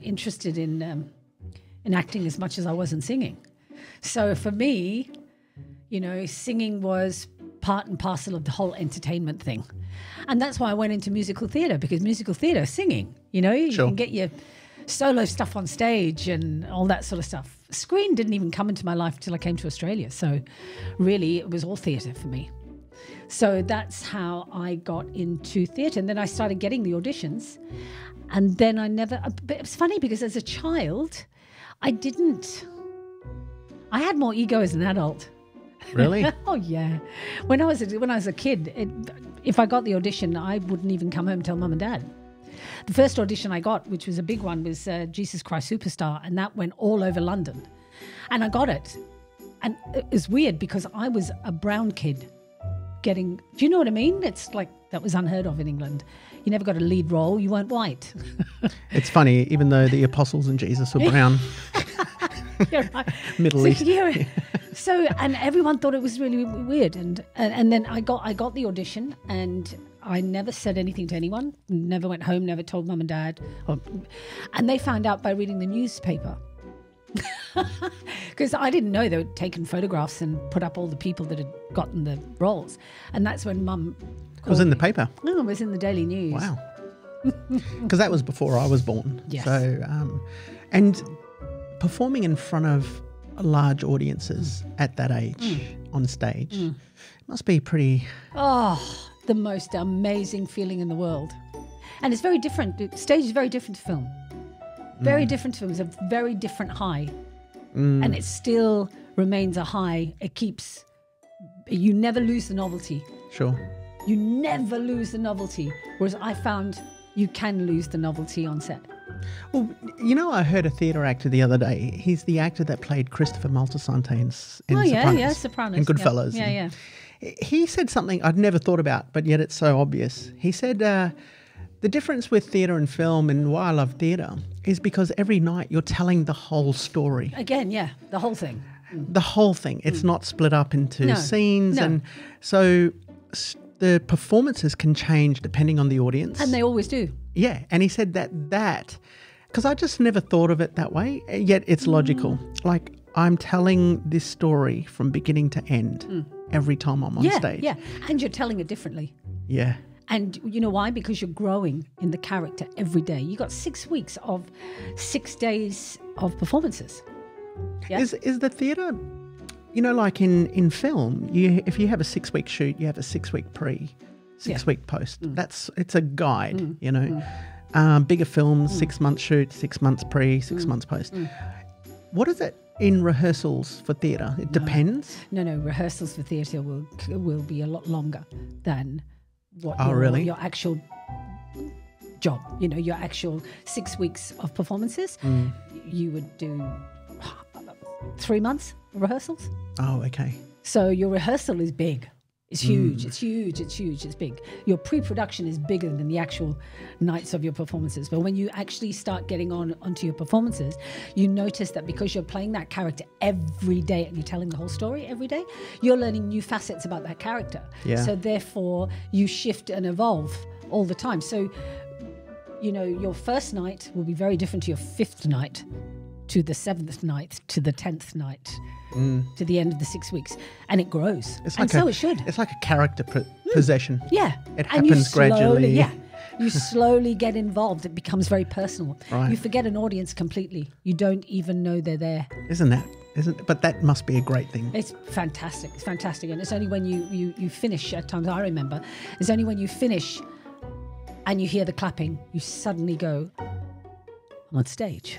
interested in acting as much as I was in singing. So for me, you know, singing was part and parcel of the whole entertainment thing. And that's why I went into musical theatre, because musical theatre is singing, you know, you Sure. can get your solo stuff on stage and all that sort of stuff. Screen didn't even come into my life till I came to Australia. So really it was all theatre for me. So that's how I got into theatre. And then I started getting the auditions. And then but it was funny because as a child, I had more ego as an adult. Really? Oh yeah. When I was a kid, if I got the audition, I wouldn't even come home and tell mum and dad. The first audition I got, which was a big one, was Jesus Christ Superstar, and that went all over London. And I got it. And it was weird because I was a brown kid do you know what I mean? It's like that was unheard of in England. You never got a lead role, you weren't white. It's funny, even though the apostles and Jesus were brown. Yeah, right. Middle East. Yeah. So, and everyone thought it was really weird. And then I got the audition, and I never said anything to anyone, never went home, never told mum and dad. And they found out by reading the newspaper. Because I didn't know they were taking photographs and put up all the people that had gotten the roles. And that's when mum It was in the paper. No, it was in the Daily News. Wow. Because that was before I was born. Yes. So, and performing in front of large audiences at that age on stage must be pretty... Oh, the most amazing feeling in the world. And it's very different. Stage is very different to film. Very different to film. It's a very different high. And it still remains a high. You never lose the novelty. Sure. You never lose the novelty. Whereas I found you can lose the novelty on set. Well, you know, I heard a theatre actor the other day. He's the actor that played Christopher Moltisanti in Sopranos. Sopranos. In Goodfellas. Yeah. He said something I'd never thought about, but yet it's so obvious. He said the difference with theatre and film, and why I love theatre, is because every night you're telling the whole story. Again, yeah, the whole thing. The whole thing. It's not split up into scenes. No. And so the performances can change depending on the audience. And they always do. Yeah. And he said that, because I just never thought of it that way, yet it's logical. Like, I'm telling this story from beginning to end every time I'm on stage. Yeah, and you're telling it differently. Yeah. And you know why? Because you're growing in the character every day. You got 6 weeks of 6 days of performances. Yeah? Is the theatre, you know, like in film, if you have a 6-week shoot, you have a 6-week pre, 6-week post. It's a guide, you know. Bigger films, 6 months shoot, 6 months pre, 6 months post. What is it in rehearsals for theatre? It depends? No, rehearsals for theatre will be a lot longer than what your actual job, you know, your actual 6 weeks of performances. You would do 3 months rehearsals. Oh, okay. So your rehearsal is big. It's huge. It's huge. It's huge. It's big. Your pre-production is bigger than the actual nights of your performances. But when you actually start getting onto your performances, you notice that because you're playing that character every day and you're telling the whole story every day, you're learning new facets about that character. Yeah. So therefore, you shift and evolve all the time. So, you know, your first night will be very different to your 5th night, to the 7th night, to the 10th night. To the end of the 6 weeks, and it grows. It should. It's like a character possession. Yeah, it happens gradually. Yeah, you slowly get involved. It becomes very personal. Right. You forget an audience completely. You don't even know they're there. But that must be a great thing. It's fantastic. It's fantastic, and it's only when you finish. At times, I remember, it's only when you finish, and you hear the clapping, you suddenly go, I'm on stage.